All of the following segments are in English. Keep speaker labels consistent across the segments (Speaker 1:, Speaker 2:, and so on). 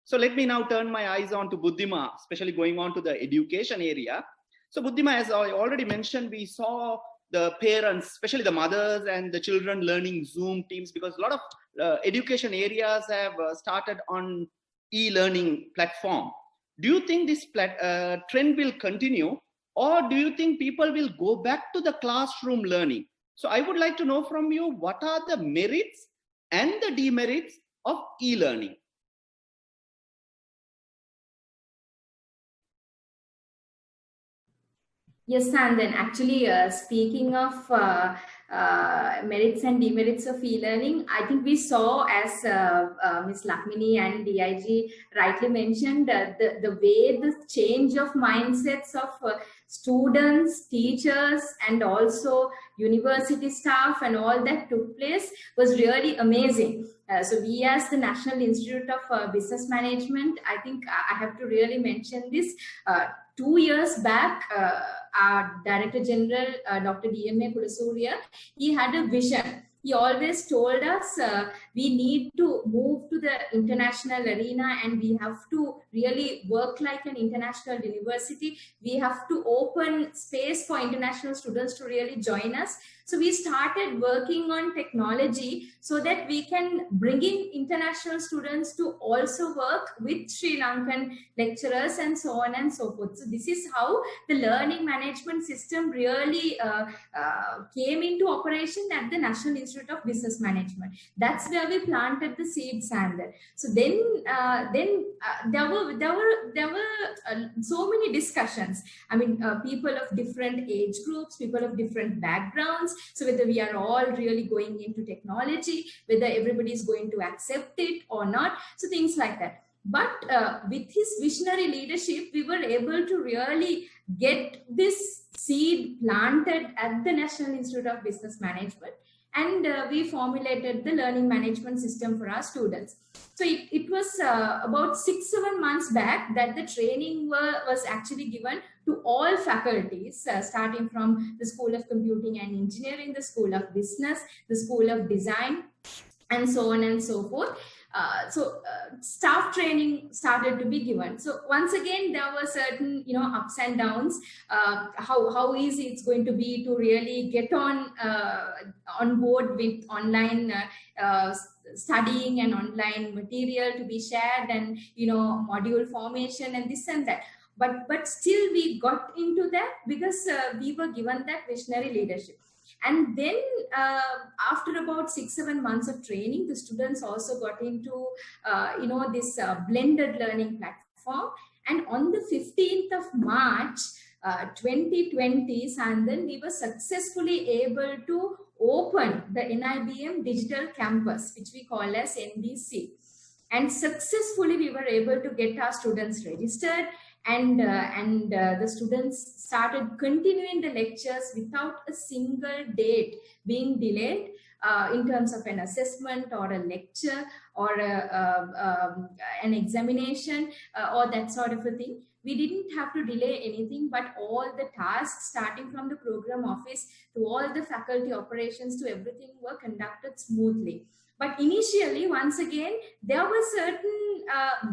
Speaker 1: So let me now turn my eyes on to Buddhima, especially going on to the education area. So Buddhima, as I already mentioned, we saw the parents, especially the mothers and the children, learning Zoom Teams, because a lot of education areas have started on e-learning platform. Do you think this trend will continue, or do you think people will go back to the classroom learning? So I would like to know from you, what are the merits and the demerits of e-learning?
Speaker 2: Yes, and then actually speaking of merits and demerits of e-learning, I think we saw, as Ms. Lakmini and DIG rightly mentioned, the way the change of mindsets of students, teachers, and also university staff and all that took place was really amazing. So we, as the National Institute of Business Management, I think I have to really mention this. 2 years back, our Director General, Dr. D.M.A. Kulasurya, he had a vision. He always told us we need to move to the international arena, and we have to really work like an international university. We have to open space for international students to really join us. So we started working on technology so that we can bring in international students to also work with Sri Lankan lecturers and so on and so forth. So this is how the learning management system really came into operation at the National Institute of Business Management. That's where we planted the seeds, and so then there were so many discussions. I mean, people of different age groups, people of different backgrounds. So whether we are all really going into technology, whether everybody is going to accept it or not. So things like that. But with his visionary leadership, we were able to really get this seed planted at the National Institute of Business Management. And we formulated the learning management system for our students. So it was about 6-7 months back that the training was actually given to all faculties, starting from the School of Computing and Engineering, the School of Business, the School of Design, and so on and so forth. Staff training started to be given. So once again, there were certain, ups and downs. How easy it's going to be to really get on board with online studying and online material to be shared, and module formation and this and that. But still we got into that because we were given that visionary leadership. And then after about 6-7 months of training, the students also got into, this blended learning platform. And on the 15th of March, 2020, and then we were successfully able to open the NIBM Digital Campus, which we call as NDC. And successfully we were able to get our students registered, and the students started continuing the lectures without a single date being delayed in terms of an assessment or a lecture or an examination or that sort of a thing. We didn't have to delay anything, but all the tasks, starting from the program office to all the faculty operations to everything, were conducted smoothly. But initially, once again, there were certain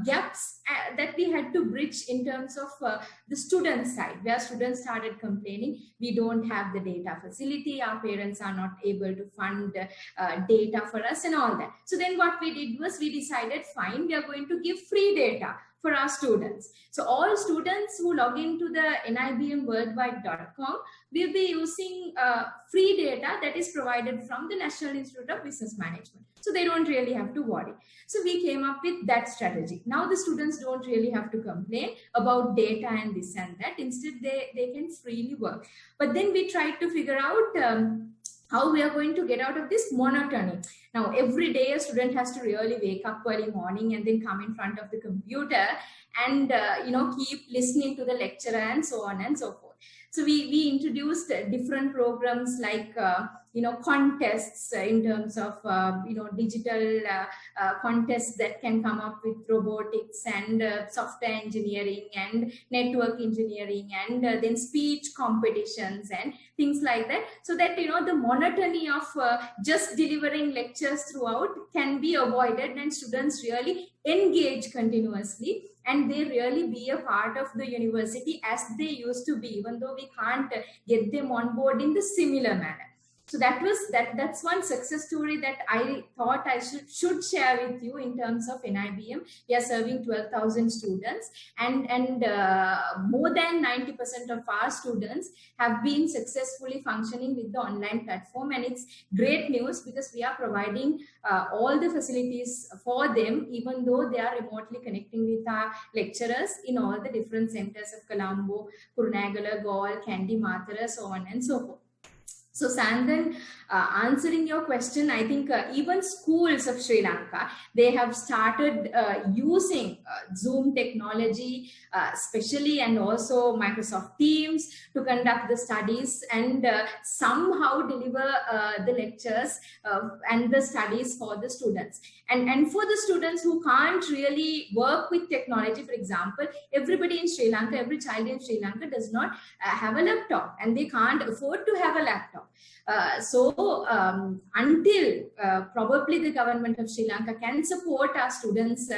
Speaker 2: gaps that we had to bridge in terms of the student side, where students started complaining, we don't have the data facility, our parents are not able to fund data for us and all that. So then what we did was we decided, fine, we are going to give free data for our students. So all students who log into the nibmworldwide.com will be using free data that is provided from the National Institute of Business Management. So they don't really have to worry. So we came up with that strategy. Now the students don't really have to complain about data and this and that. Instead, they can freely work. But then we tried to figure out how we are going to get out of this monotony. Now, every day a student has to really wake up early morning and then come in front of the computer and, keep listening to the lecturer and so on and so forth. So we introduced different programs like contests in terms of digital contests that can come up with robotics and software engineering and network engineering, and then speech competitions and things like that, so that the monotony of just delivering lectures throughout can be avoided, and students really engage continuously and they really be a part of the university as they used to be, even though we can't get them on board in the similar manner. So that's one success story that I thought I should share with you in terms of NIBM. We are serving 12,000 students, and more than 90% of our students have been successfully functioning with the online platform, and it's great news because we are providing all the facilities for them, even though they are remotely connecting with our lecturers in all the different centers of Colombo, Kurunegala, Galle, Kandy, Mathura, so on and so forth. So Sayandhan, answering your question, I think even schools of Sri Lanka, they have started using Zoom technology, especially, and also Microsoft Teams to conduct the studies and somehow deliver the lectures and the studies for the students. And for the students who can't really work with technology, for example, everybody in Sri Lanka, every child in Sri Lanka does not have a laptop, and they can't afford to have a laptop. So until probably the government of Sri Lanka can support our students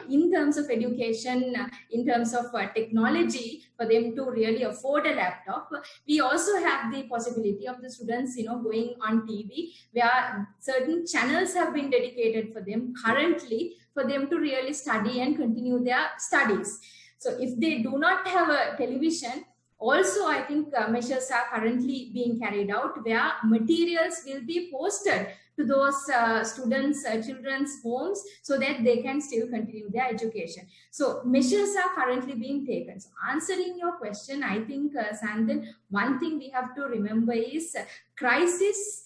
Speaker 2: in terms of education, in terms of technology, for them to really afford a laptop, we also have the possibility of the students, going on TV, where certain channels have been dedicated for them currently, for them to really study and continue their studies. So if they do not have a television, also, I think measures are currently being carried out where materials will be posted to those students, children's homes, so that they can still continue their education. So measures are currently being taken. So answering your question, I think, Sayandhan, one thing we have to remember is a crisis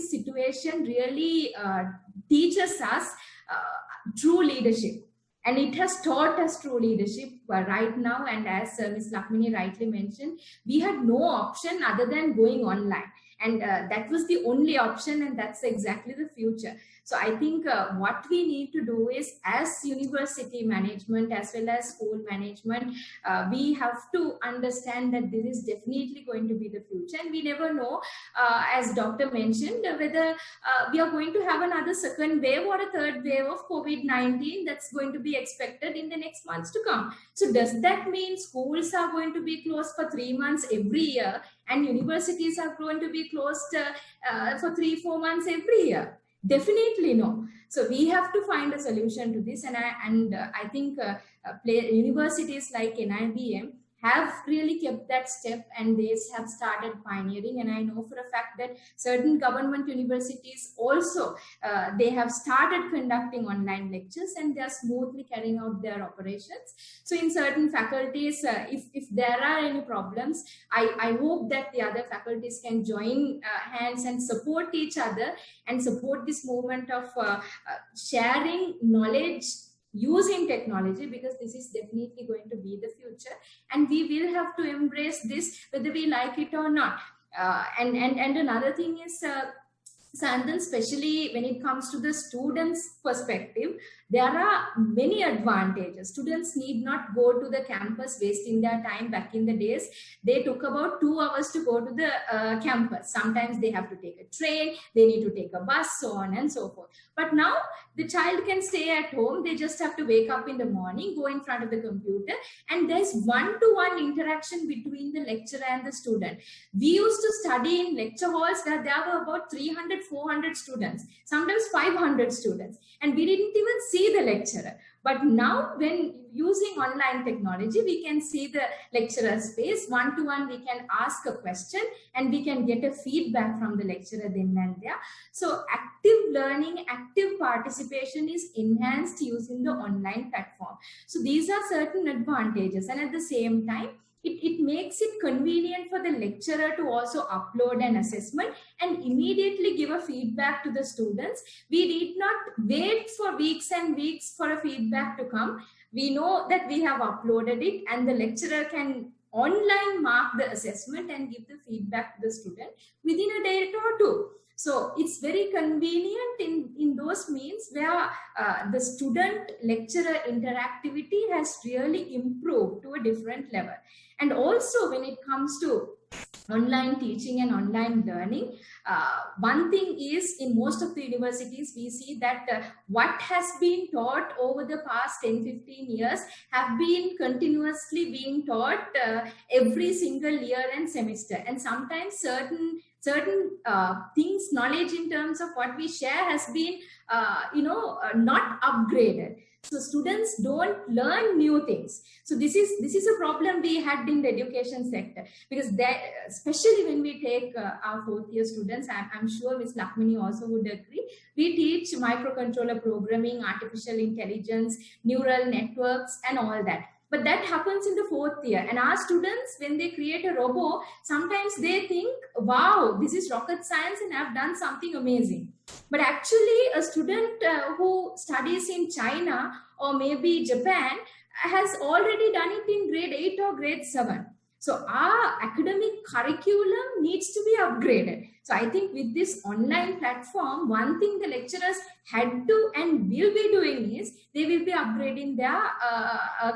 Speaker 2: situation really teaches us true leadership. And it has taught us true leadership right now. And as Ms. Lakmini rightly mentioned, we had no option other than going online. And that was the only option, and that's exactly the future. So I think what we need to do is, as university management as well as school management, we have to understand that this is definitely going to be the future. And we never know, as Dr. mentioned, whether we are going to have another second wave or a third wave of COVID-19 that's going to be expected in the next months to come. So does that mean schools are going to be closed for 3 months every year, and universities are going to be closed for 3-4 months every year? Definitely no. So we have to find a solution to this, and I think universities like NIBM have really kept that step, and they have started pioneering. And I know for a fact that certain government universities also, they have started conducting online lectures, and they are smoothly carrying out their operations. So in certain faculties, if there are any problems, I hope that the other faculties can join hands and support each other and support this movement of sharing knowledge using technology, because this is definitely going to be the future, and we will have to embrace this whether we like it or not. And another thing is, Sayandhan, especially when it comes to the students' perspective, there are many advantages. Students need not go to the campus wasting their time. Back in the days, they took about 2 hours to go to the campus. Sometimes they have to take a train, they need to take a bus, so on and so forth. But now the child can stay at home. They just have to wake up in the morning, go in front of the computer, and there's one-to-one interaction between the lecturer and the student. We used to study in lecture halls where there were about 300, 400 students, sometimes 500 students, and we didn't even see the lecturer. But now, when using online technology, we can see the lecturer's face. One-to-one, we can ask a question and we can get a feedback from the lecturer then and there. So active learning, active participation is enhanced using the online platform. So these are certain advantages, and at the same time, it makes it convenient for the lecturer to also upload an assessment and immediately give a feedback to the students. We need not wait for weeks and weeks for a feedback to come. We know that we have uploaded it, and the lecturer can online mark the assessment and give the feedback to the student within a day or two. So it's very convenient in those means where the student lecturer interactivity has really improved to a different level. And also when it comes to online teaching and online learning, one thing is, in most of the universities we see that what has been taught over the past 10-15 years have been continuously being taught every single year and semester, and sometimes certain things, knowledge in terms of what we share has been not upgraded. So students don't learn new things. So this is a problem we had in the education sector, because that, especially when we take our fourth year students, I'm sure Ms. Lakmini also would agree, we teach microcontroller programming, artificial intelligence, neural networks and all that. But that happens in the fourth year. And our students, when they create a robot, sometimes they think, wow, this is rocket science and I've done something amazing. But actually, a student who studies in China or maybe Japan has already done it in grade 8 or grade 7. So our academic curriculum needs to be upgraded. So I think with this online platform, one thing the lecturers had to and will be doing is they will be upgrading their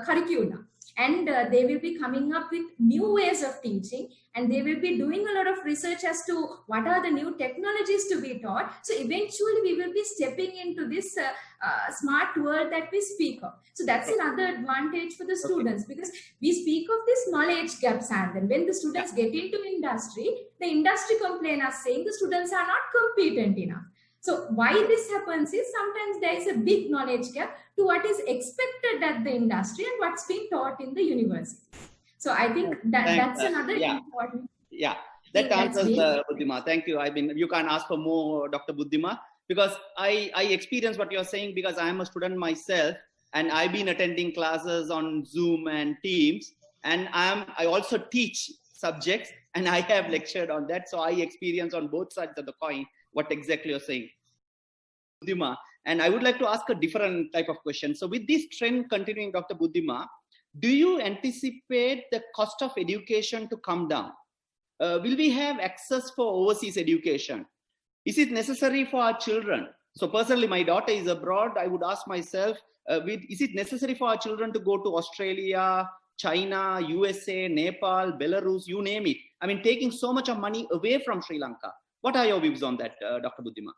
Speaker 2: curriculum. And they will be coming up with new ways of teaching, and they will be doing a lot of research as to what are the new technologies to be taught. So eventually we will be stepping into this smart world that we speak of. So that's another advantage for the students, because we speak of this knowledge gaps, and then when the students get into industry, the industry complain us saying the students are not competent enough. So why this happens is sometimes there is a big knowledge gap to what is expected at the industry and what's being taught in the university. So I think that's another important.
Speaker 1: Yeah, that answers Buddhima. Thank you. I mean, you can't ask for more, Dr. Buddhima, because I experience what you're saying, because I am a student myself and I've been attending classes on Zoom and Teams, and I also teach subjects and I have lectured on that. So I experience on both sides of the coin what exactly you're saying, Buddhima. And I would like to ask a different type of question. So with this trend continuing, Dr. Buddhima, do you anticipate the cost of education to come down? Will we have access for overseas education? Is it necessary for our children? So personally, my daughter is abroad. I would ask myself, is it necessary for our children to go to Australia, China, USA, Nepal, Belarus, you name it? I mean, taking so much of money away from Sri Lanka. What are your views on that, Dr. Buddhima?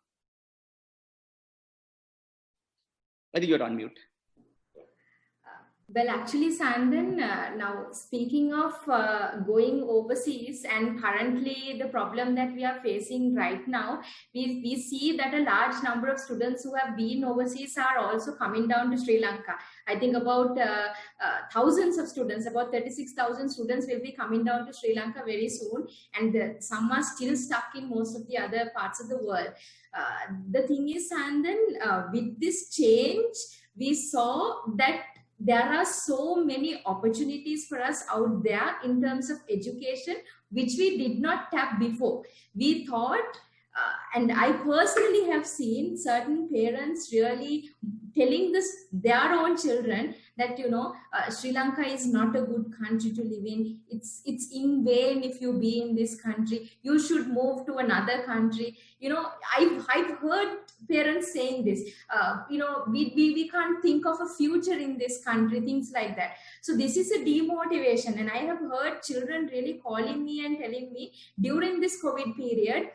Speaker 1: I think you're on mute.
Speaker 2: Well, actually, Sayandhan, now speaking of going overseas, and currently the problem that we are facing right now, we see that a large number of students who have been overseas are also coming down to Sri Lanka. I think about thousands of students, about 36,000 students will be coming down to Sri Lanka very soon, and some are still stuck in most of the other parts of the world. The thing is, Sayandhan, with this change, we saw that there are so many opportunities for us out there in terms of education, which we did not tap before. We thought, and I personally have seen certain parents really telling their own children that, Sri Lanka is not a good country to live in. It's in vain if you be in this country. You should move to another country. I've heard parents saying this. We can't think of a future in this country, things like that. So this is a demotivation, and I have heard children really calling me and telling me during this COVID period,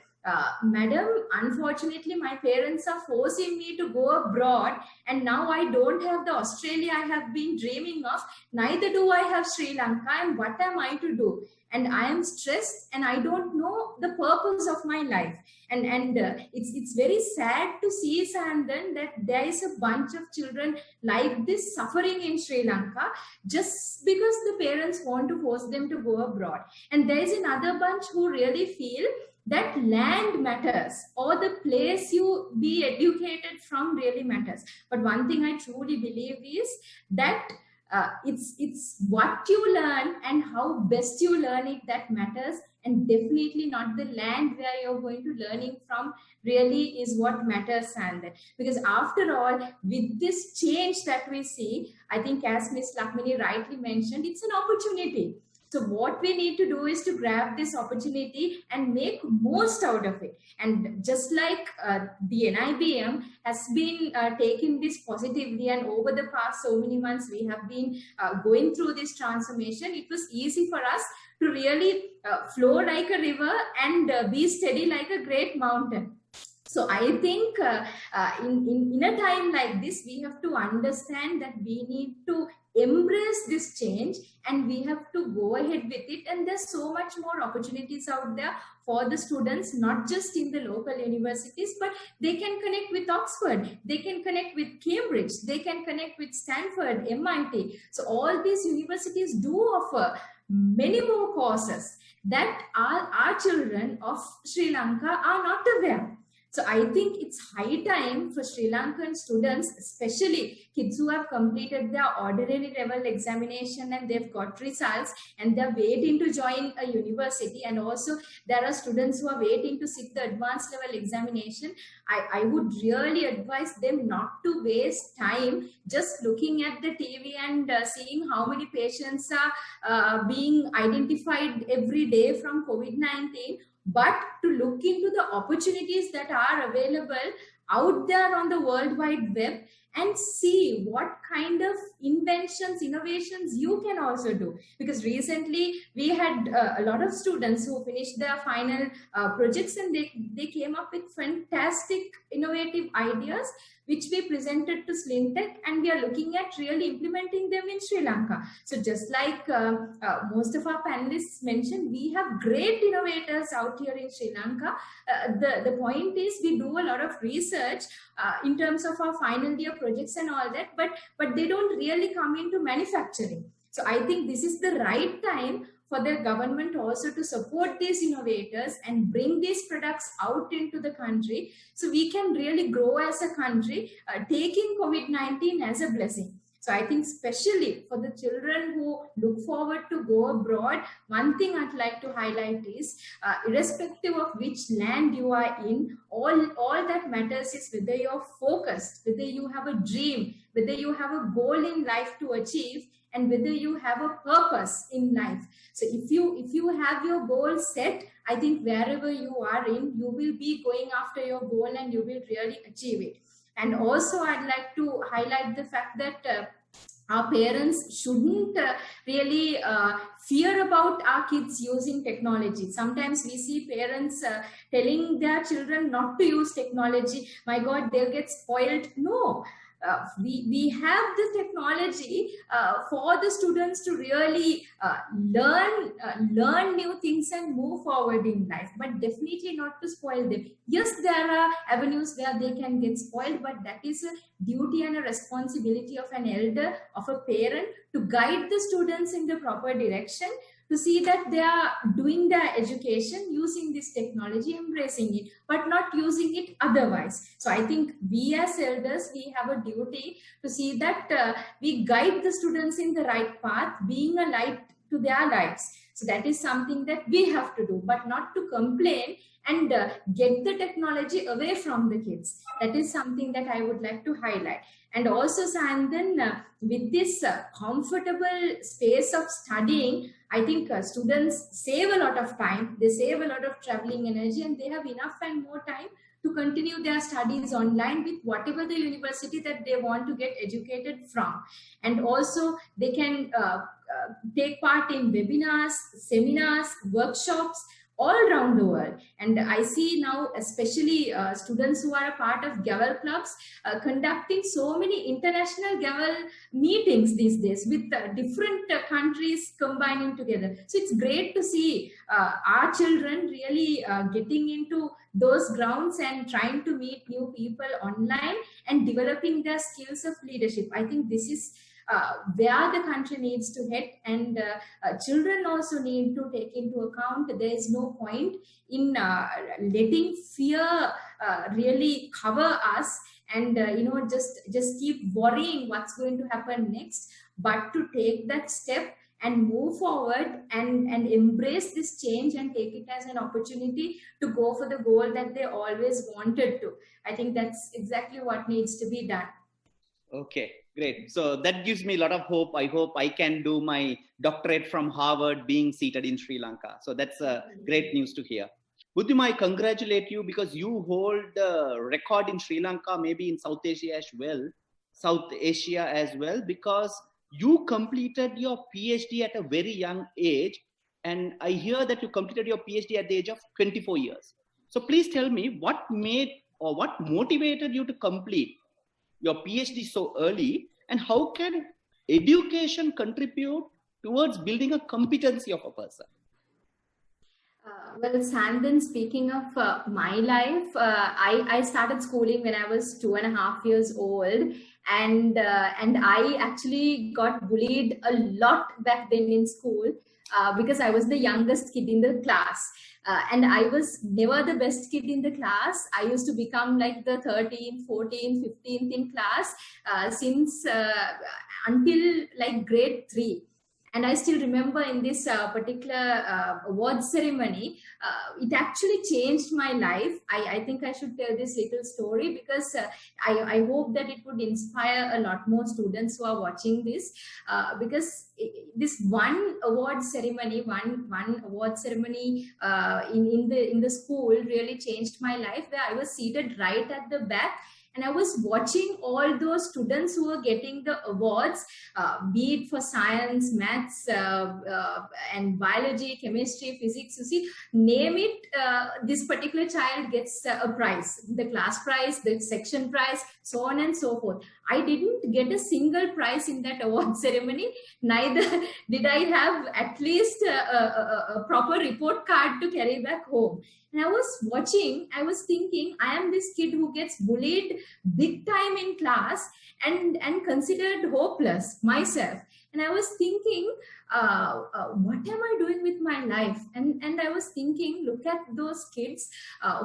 Speaker 2: madam, unfortunately my parents are forcing me to go abroad, and now I don't have the Australia I have been dreaming of, neither do I have Sri Lanka, and what am I to do? And I am stressed and I don't know the purpose of my life. And it's very sad to see, Sayandhan, that there is a bunch of children like this suffering in Sri Lanka just because the parents want to force them to go abroad. And there is another bunch who really feel that land matters, or the place you be educated from really matters. But one thing I truly believe is that it's what you learn and how best you learn it that matters, and definitely not the land where you're going to learning from really is what matters. And because after all, with this change that we see, I think as Ms. Lakmini rightly mentioned, it's an opportunity. So what we need to do is to grab this opportunity and make most out of it. And just like the NIBM has been taking this positively, and over the past so many months we have been going through this transformation, it was easy for us to really flow like a river and be steady like a great mountain. So I think in a time like this, we have to understand that we need to embrace this change and we have to go ahead with it. And there's so much more opportunities out there for the students, not just in the local universities, but they can connect with Oxford, they can connect with Cambridge, they can connect with Stanford, MIT. So all these universities do offer many more courses that our children of Sri Lanka are not aware. So I think it's high time for Sri Lankan students, especially kids who have completed their ordinary level examination and they've got results and they're waiting to join a university, and also there are students who are waiting to sit the advanced level examination. I would really advise them not to waste time just looking at the TV and seeing how many patients are being identified every day from COVID-19, but to look into the opportunities that are available out there on the World Wide Web and see what kind of inventions, innovations you can also do. Because recently we had a lot of students who finished their final projects and they came up with fantastic innovative ideas which we presented to SlimTech, and we are looking at really implementing them in Sri Lanka. So just like most of our panelists mentioned, we have great innovators out here in Sri Lanka. The point is we do a lot of research in terms of our final year projects and all that, but they don't really come into manufacturing. So I think this is the right time for the government also to support these innovators and bring these products out into the country, so we can really grow as a country, taking COVID-19 as a blessing. So I think especially for the children who look forward to go abroad, one thing I'd like to highlight is irrespective of which land you are in, all that matters is whether you're focused, whether you have a dream, whether you have a goal in life to achieve, and whether you have a purpose in life. So if you have your goal set, I think wherever you are in, you will be going after your goal and you will really achieve it. And also I'd like to highlight the fact that our parents shouldn't really fear about our kids using technology. Sometimes we see parents telling their children not to use technology. My God, they'll get spoiled. No. We have the technology for the students to really learn new things and move forward in life, but definitely not to spoil them. Yes, there are avenues where they can get spoiled, but that is a duty and a responsibility of an elder, of a parent, to guide the students in the proper direction, to see that they are doing their education using this technology, embracing it, but not using it otherwise. So I think we as elders, we have a duty to see that we guide the students in the right path, being a light to their lives. So that is something that we have to do, but not to complain and get the technology away from the kids. That is something that I would like to highlight. And also, Sayandhan, with this comfortable space of studying, I think students save a lot of time, they save a lot of traveling energy, and they have enough and more time to continue their studies online with whatever the university that they want to get educated from. And also they can take part in webinars, seminars, workshops all around the world. And I see now, especially students who are a part of Gavel clubs, conducting so many international Gavel meetings these days with different countries combining together. So it's great to see our children really getting into those grounds and trying to meet new people online and developing their skills of leadership. I think this is where the country needs to head, and children also need to take into account there is no point in letting fear really cover us and just keep worrying what's going to happen next, but to take that step and move forward and embrace this change and take it as an opportunity to go for the goal that they always wanted to. I think that's exactly what needs to be done.
Speaker 1: Okay, great. So that gives me a lot of hope. I hope I can do my doctorate from Harvard being seated in Sri Lanka. So that's great news to hear. Buddhima, I congratulate you because you hold the record in Sri Lanka, maybe in South Asia as well, because you completed your PhD at a very young age. And I hear that you completed your PhD at the age of 24 years. So please tell me what made or what motivated you to complete your PhD so early, and how can education contribute towards building a competency of a person?
Speaker 2: Well, Sandhan, speaking of my life, I started schooling when I was 2.5 years old, and I actually got bullied a lot back then in school because I was the youngest kid in the class. And I was never the best kid in the class. I used to become like the 13th, 14th, 15th in class since until like grade 3. And I still remember in this particular award ceremony, it actually changed my life. I think I should tell this little story because I hope that it would inspire a lot more students who are watching this. Because this one award ceremony in the school really changed my life, where I was seated right at the back. And I was watching all those students who were getting the awards, be it for science, maths, and biology, chemistry, physics. You see, name it, this particular child gets a prize, the class prize, the section prize, so on and so forth. I didn't get a single prize in that award ceremony. Neither did I have at least a proper report card to carry back home. And I was watching, I was thinking, I am this kid who gets bullied big time in class and considered hopeless myself. And I was thinking, what am I doing with my life? And I was thinking, look at those kids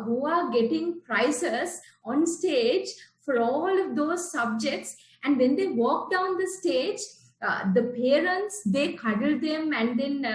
Speaker 2: who are getting prizes on stage for all of those subjects. And when they walk down the stage, the parents, they cuddle them, and then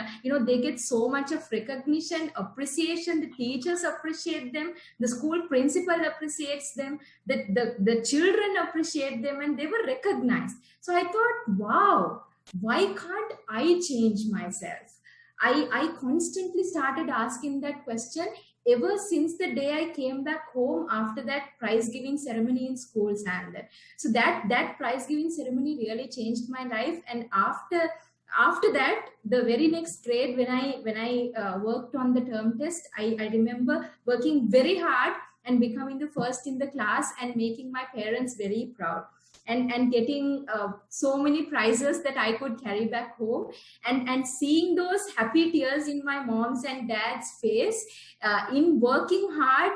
Speaker 2: they get so much of recognition, appreciation. The teachers appreciate them, the school principal appreciates them, the children appreciate them, and they were recognized. So I thought, wow, why can't I change myself? I constantly started asking that question ever since the day I came back home after that prize giving ceremony in school. And so that prize giving ceremony really changed my life. And after that, the very next grade, when I worked on the term test, I remember working very hard and becoming the first in the class and making my parents very proud. And getting so many prizes that I could carry back home, and seeing those happy tears in my mom's and dad's face in working hard,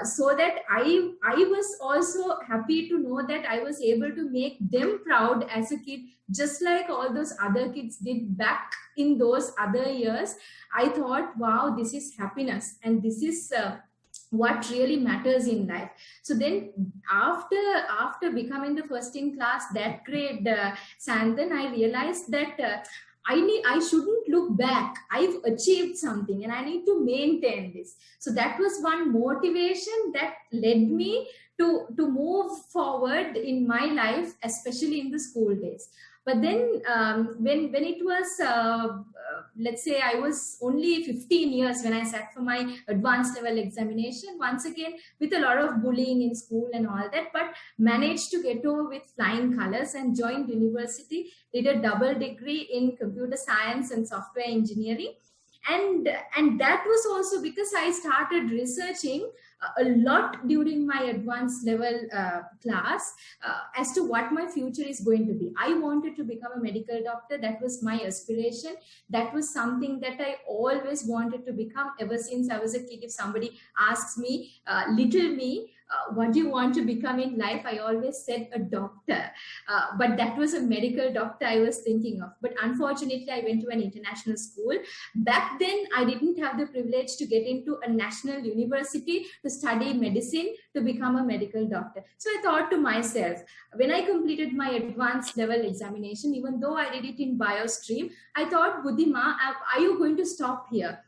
Speaker 2: so that I was also happy to know that I was able to make them proud as a kid, just like all those other kids did back in those other years. I thought, wow, this is happiness, and this is what really matters in life. So then after becoming the first in class that grade, Sandhan, I realized that I shouldn't look back. I've achieved something and I need to maintain this. So that was one motivation that led me to move forward in my life, especially in the school days. But then when it was, let's say I was only 15 years when I sat for my advanced level examination, once again with a lot of bullying in school and all that, but managed to get over with flying colors and joined university, did a double degree in computer science and software engineering. And that was also because I started researching a lot during my advanced level class as to what my future is going to be. I wanted to become a medical doctor. That was my aspiration. That was something that I always wanted to become ever since I was a kid. If somebody asks me, little me, what do you want to become in life? I always said a doctor, but that was a medical doctor I was thinking of. But unfortunately, I went to an international school. Back then, I didn't have the privilege to get into a national university to study medicine to become a medical doctor. So I thought to myself, when I completed my advanced level examination, even though I did it in bio stream, I thought, Buddhima, are you going to stop here?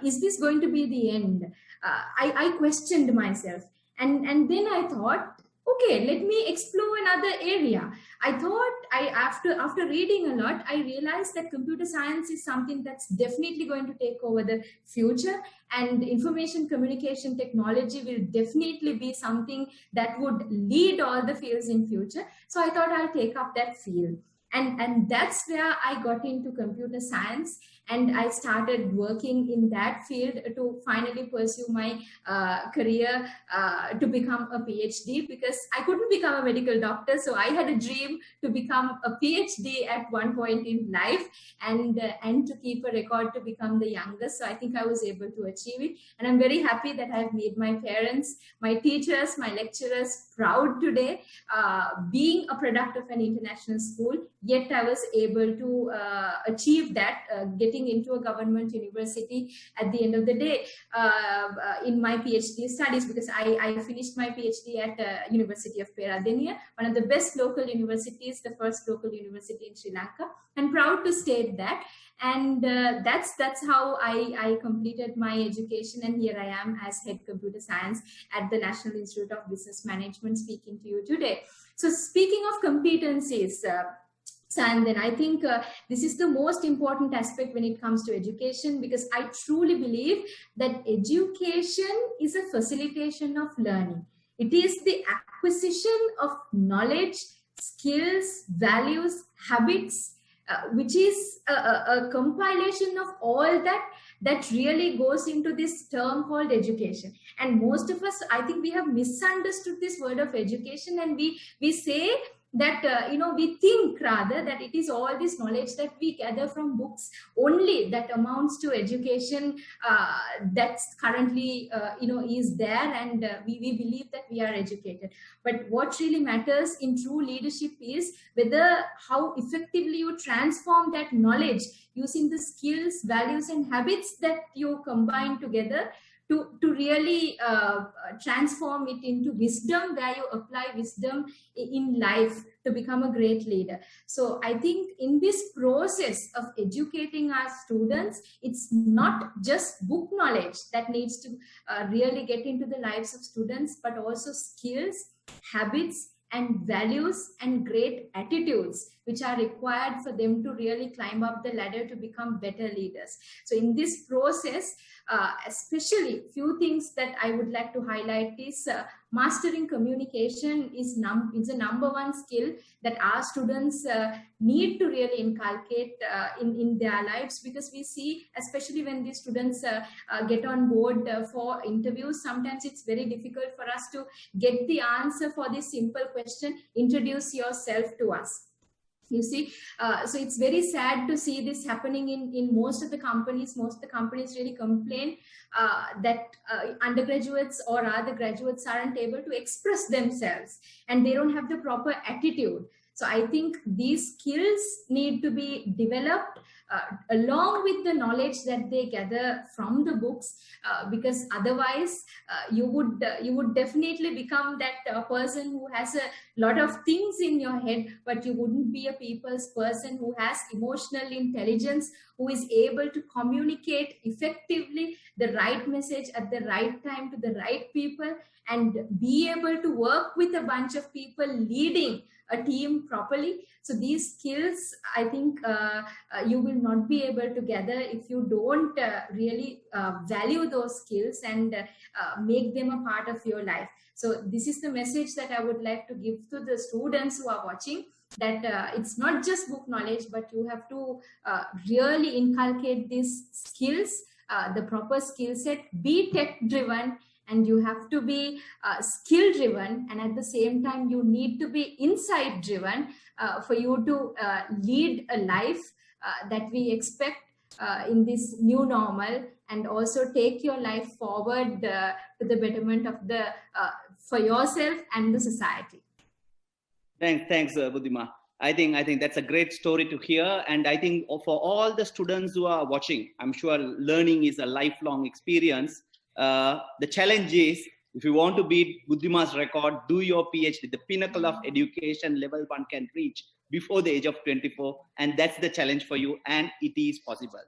Speaker 2: Is this going to be the end? I questioned myself. And then I thought, okay, let me explore another area. I thought after reading a lot, I realized that computer science is something that's definitely going to take over the future, and information communication technology will definitely be something that would lead all the fields in future. So I thought I'll take up that field. And that's where I got into computer science, and I started working in that field to finally pursue my career to become a PhD, because I couldn't become a medical doctor. So I had a dream to become a PhD at one point in life, and to keep a record to become the youngest. So I think I was able to achieve it. And I'm very happy that I've made my parents, my teachers, my lecturers proud today, being a product of an international school. Yet I was able to achieve that, getting into a government university at the end of the day in my PhD studies, because I finished my PhD at University of Peradeniya, one of the best local universities, the first local university in Sri Lanka, and proud to state that. And that's how I completed my education, and here I am as head computer science at the National Institute of Business Management, speaking to you today. So speaking of competencies, Sayandhan, I think this is the most important aspect when it comes to education, because I truly believe that education is a facilitation of learning. It is the acquisition of knowledge, skills, values, habits, which is a compilation of all that really goes into this term called education. And most of us, I think we have misunderstood this word of education, and we say that we think rather that it is all this knowledge that we gather from books only that amounts to education that's currently is there, and we believe that we are educated. But what really matters in true leadership is whether how effectively you transform that knowledge using the skills, values, and habits that you combine together to really transform it into wisdom, where you apply wisdom in life to become a great leader. So I think in this process of educating our students, it's not just book knowledge that needs to really get into the lives of students, but also skills, habits, and values and great attitudes which are required for them to really climb up the ladder to become better leaders. So in this process, especially few things that I would like to highlight is mastering communication is a number one skill that our students need to really inculcate in their lives, because we see, especially when these students get on board for interviews, sometimes it's very difficult for us to get the answer for this simple question: introduce yourself to us. You see, so it's very sad to see this happening in most of the companies. Most of the companies really complain that undergraduates or other graduates aren't able to express themselves, and they don't have the proper attitude. So I think these skills need to be developed along with the knowledge that they gather from the books, because otherwise you would definitely become that person who has a lot of things in your head, but you wouldn't be a people's person who has emotional intelligence, who is able to communicate effectively the right message at the right time to the right people, and be able to work with a bunch of people leading a team properly. So these skills, I think you will not be able to gather if you don't really value those skills and make them a part of your life. So this is the message that I would like to give to the students who are watching, that it's not just book knowledge, but you have to really inculcate these skills, the proper skill set, be tech driven, and you have to be skill driven, and at the same time you need to be insight driven for you to lead a life that we expect in this new normal, and also take your life forward to the betterment of the for yourself and the society.
Speaker 1: Thanks, Buddhima. I think that's a great story to hear, and I think for all the students who are watching, I'm sure learning is a lifelong experience. The challenge is, if you want to beat Buddhima's record, do your PhD, the pinnacle of education level one can reach before the age of 24. And that's the challenge for you, and it is possible.